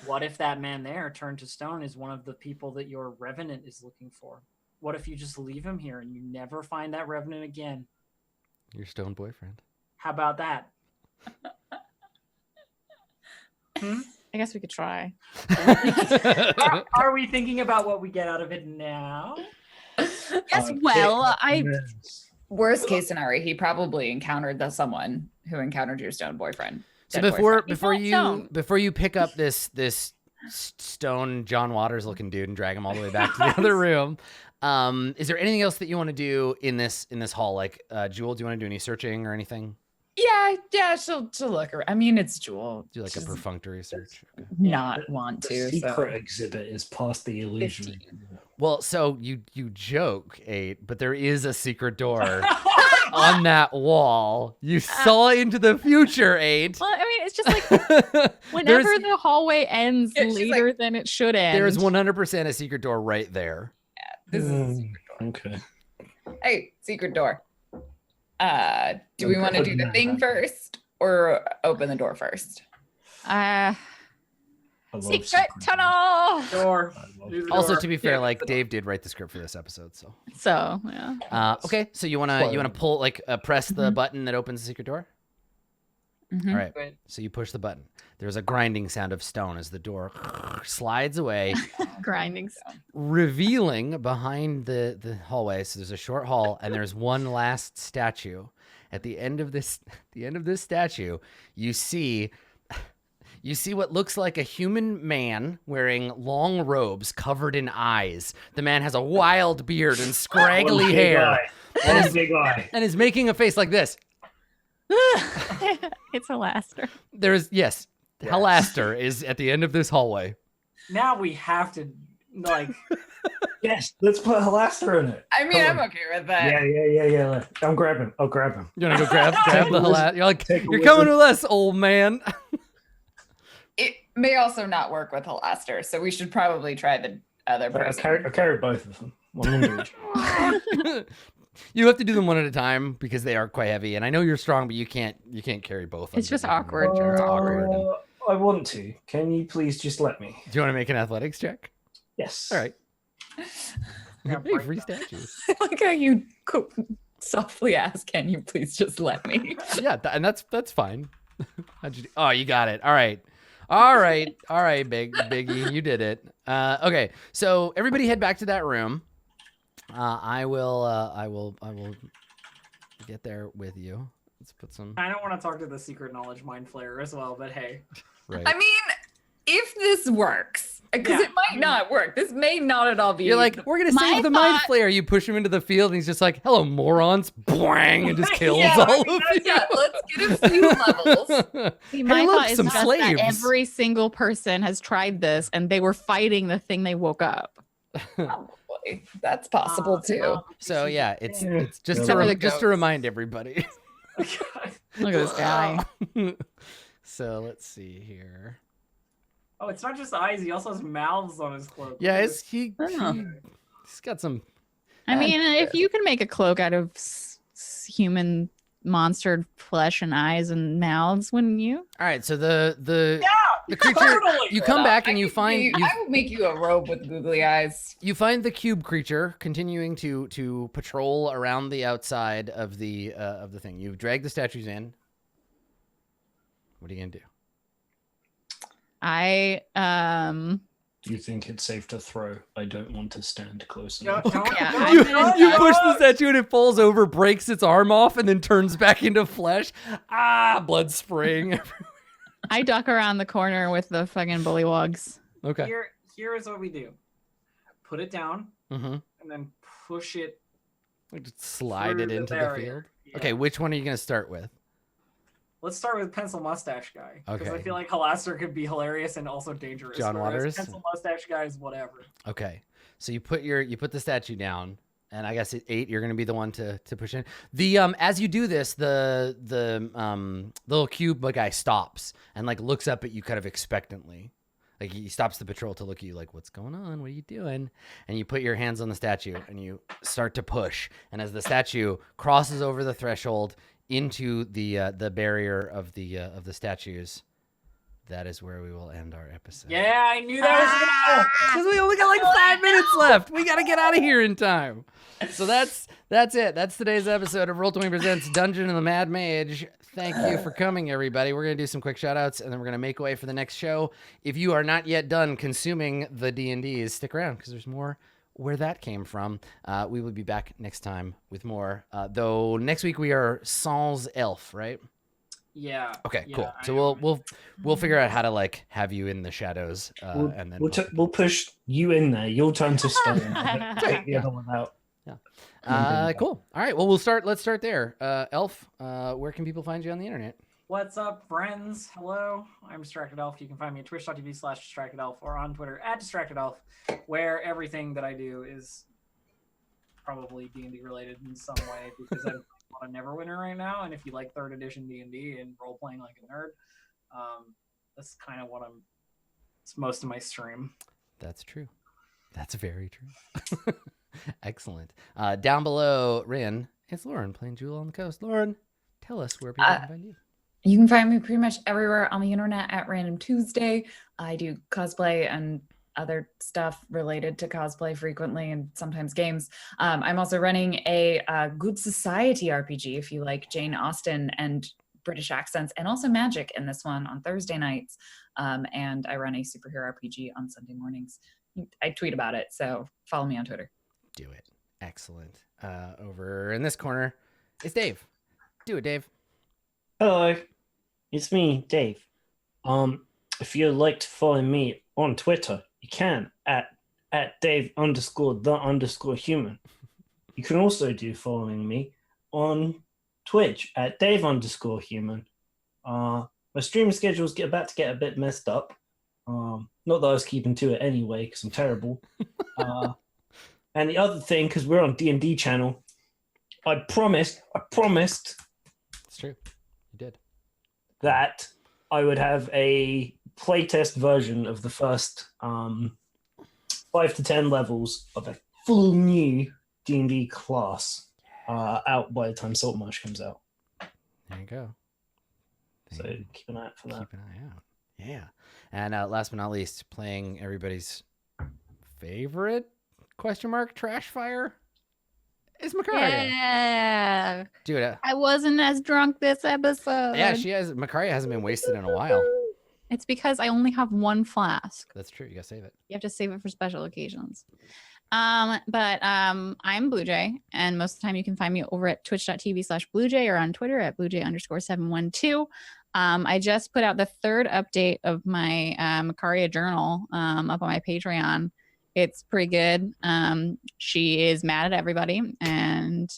"What if that man there turned to stone is one of the people that your revenant is looking for? What if you just leave him here and you never find that revenant again? Your stone boyfriend. How about that?" I guess we could try. Are we thinking about what we get out of it now? Yes, well, Yes. Worst case scenario, he probably encountered someone who encountered your stone boyfriend. So Dead boyfriend. before you pick up this stone John Waters looking dude and drag him all the way back to the other room, is there anything else that you want to do in this hall? Like, Jewel, do you want to do any searching or anything? Yeah, she'll look around. I mean, it's Jewel. Do like a Just perfunctory search. Okay. not want The to. secret So. exhibit is past the illusion. Well, so you joke, 8, but there is a secret door on that wall. You saw into the future, 8. Well, I mean, it's just like whenever There's- the hallway ends Yeah, she's later than it should end. There is 100% a secret door right there. This is a secret door. Okay. Hey, secret door. Do we I'm want to do putting the that thing back. first or open the door first? I love secret tunnel. Door. I love- Do the Also, door. to be fair, Yeah, like the Dave did write the script for this episode, so. So yeah. Okay, so you wanna pull press the button that opens the secret door. Mhm. All right. Wait. So you push the button. There's a grinding sound of stone as the door slides away, Grinding. revealing behind the hallway. So there's a short hall, and there's one last statue. At the end of this statue, you see what looks like a human man wearing long robes covered in eyes. The man has a wild beard and scraggly One big hair, eye. One big eye. and is making a face like this. It's Halaster. Halaster is at the end of this hallway. Now we have to like. Yes, let's put Halaster in it. I mean, Come I'm on. okay with that. Yeah. I'll grab him. I'll grab him. You want to go grab the Halaster? You're like, Take a you're coming wizard. with us, old man. It may also not work with Halaster, so we should probably try the other I'll person. carry both of them. One under each. You have to do them one at a time because they are quite heavy, and I know you're strong, but you can't carry both. It's of them. just awkward. It's awkward. I want to. Can you please just let me? Do you want to make an athletics check? Yes. All right. Yeah, Hey, break free that. statues. I like how you softly ask, "Can you please just let me?" Yeah, and that's fine. How'd you do? Oh, you got it. All right, Biggie, you did it. Okay, so everybody head back to that room. I will get there with you. Let's put some I don't want to talk to the secret knowledge mind flayer as well, but hey. right. I mean, if this works, because Yeah. it might not work. This may not at all be. You're like, we're gonna My save the mind thought- flayer. You push him into the field, and he's just like, "Hello, morons!" Boing, and just kills Yeah, all of you. yeah, let's get a few levels. See, my Hey, look, thought is some just slaves. that every single person has tried this, and they were fighting the thing they woke up. Probably. That's possible too. So yeah, it's Yeah. just Except for the just to goats. remind everybody. Look at this guy. So let's see here. Oh, it's not just eyes. He also has mouths on his cloak. Yeah, Oh. he's got some. I mean, if you can make a cloak out of human monstered flesh and eyes and mouths, wouldn't you? All right, so the creature, totally. you come back and you find I will make you a robe with googly eyes. you find the cube creature continuing to patrol around the outside of the thing. You've dragged the statues in. What are you gonna do? Do you think it's safe to throw? I don't want to stand close No, enough. don't, Yeah, don't, I'm don't, You don't. push the statue and it falls over, breaks its arm off, and then turns back into flesh. Ah, blood spraying. I duck around the corner with the fucking bullywugs. Okay. Here is what we do. Put it down Mm-hmm. and then push it. Just slide through it into the barrier. field. Yeah. Okay, which one are you gonna start with? Let's start with pencil mustache guy. Because Okay. I feel like Halaster could be hilarious and also dangerous. John whereas Waters? Pencil mustache guy is whatever. Okay, so you put the statue down, and I guess at 8 you're gonna be the one to push in. The as you do this, the little cube guy stops and like looks up at you kind of expectantly. Like he stops the patrol to look at you like, what's going on? What are you doing? And you put your hands on the statue and you start to push. And as the statue crosses over the threshold into the barrier of the statues, that is where we will end our episode. Yeah, I knew that Because we only got like 5 minutes left. We got to get out of here in time. So that's it. That's today's episode of Roll20 Presents Dungeon of the Mad Mage. Thank you for coming, everybody. We're going to do some quick shout-outs, and then we're going to make way for the next show. If you are not yet done consuming the D&Ds, stick around because there's more where that came from. We will be back next time with more. Though next week we are Sans Elf, right? Yeah. Okay, yeah, cool. I So know. we'll figure out how to like have you in the shadows, and then We'll push you in there. You'll turn to stone. Take the other one out. cool. All right. Well, let's start there. Elf, where can people find you on the internet? What's up, friends? Hello, I'm Distracted Elf. You can find me at twitch.tv/DistractedElf or on Twitter @DistractedElf, where everything that I do is probably D&D related in some way because I'm on a Neverwinter right now. And if you like 3rd edition D&D and role playing like a nerd, that's kind of what it's most of my stream. That's true. That's very true. Excellent. Down below, Rin, it's Lauren playing Jewel on the Coast. Lauren, tell us where people can find you. You can find me pretty much everywhere on the internet at Random Tuesday. I do cosplay and other stuff related to cosplay frequently and sometimes games. I'm also running a Good Society RPG if you like Jane Austen and British accents and also magic in this one on Thursday nights. And I run a superhero RPG on Sunday mornings. I tweet about it, so follow me on Twitter. Do it. Excellent. Over in this corner, it's Dave. Do it, Dave. Hello, it's me, Dave. If you'd like to follow me on Twitter, you can at Dave_the_human. You can also do following me on Twitch at Dave_human. My streaming schedule's about to get a bit messed up. Not that I was keeping to it anyway, because I'm terrible. And the other thing, because we're on D&D channel, I promised It's true. You did. that I would have a playtest version of the first 5 to 10 levels of a full new D&D class out by the time Saltmarsh comes out. There you go. So keep an eye out for that. Keep an eye out. Yeah. And last but not least, playing everybody's favorite trash fire is Makaria. Yeah. Dude, I wasn't as drunk this episode. yeah, Makaria hasn't been wasted in a while. It's because I only have one flask. That's true. You gotta save it. You have to save it for special occasions. I'm Blue Jay, and most of the time you can find me over at twitch.tv/BlueJay or on Twitter at BlueJay_712. I just put out the 3rd update of my Makaria journal up on my Patreon. It's pretty good. She is mad at everybody, and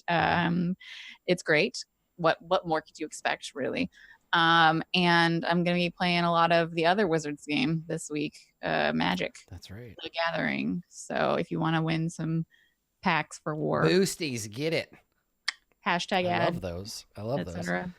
it's great. What more could you expect, really? And I'm going to be playing a lot of the other Wizards game this week, Magic. That's right. The Gathering. So if you want to win some packs for war, Boosties, get it. hashtag I ad, love those. I love those. etc.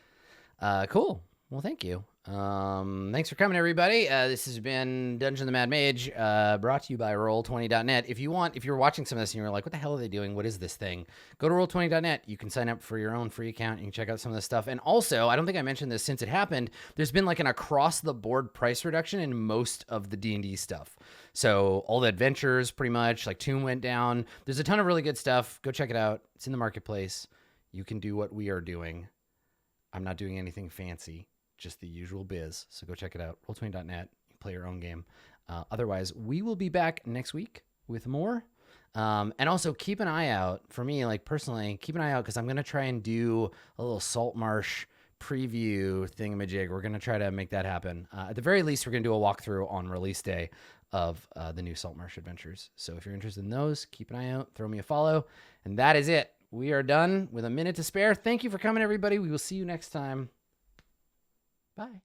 Cool. Well, thank you. Thanks for coming, everybody. This has been Dungeon of the Mad Mage, brought to you by Roll20.net. If you're watching some of this and you're like, what the hell are they doing? What is this thing? Go to Roll20.net. You can sign up for your own free account. You can check out some of this stuff. And also, I don't think I mentioned this since it happened, there's been like an across-the-board price reduction in most of the D&D stuff. So all the adventures, pretty much, like Tomb went down. There's a ton of really good stuff. Go check it out. It's in the marketplace. You can do what we are doing. I'm not doing anything fancy. Just the usual biz. So go check it out. Roll20.net. Play your own game. Otherwise, we will be back next week with more. And also keep an eye out for me, like personally, keep an eye out because I'm going to try and do a little Saltmarsh preview thingamajig. We're going to try to make that happen. At the very least, we're going to do a walkthrough on release day of the new Saltmarsh adventures. So if you're interested in those, keep an eye out. Throw me a follow. And that is it. We are done with a minute to spare. Thank you for coming, everybody. We will see you next time. Bye.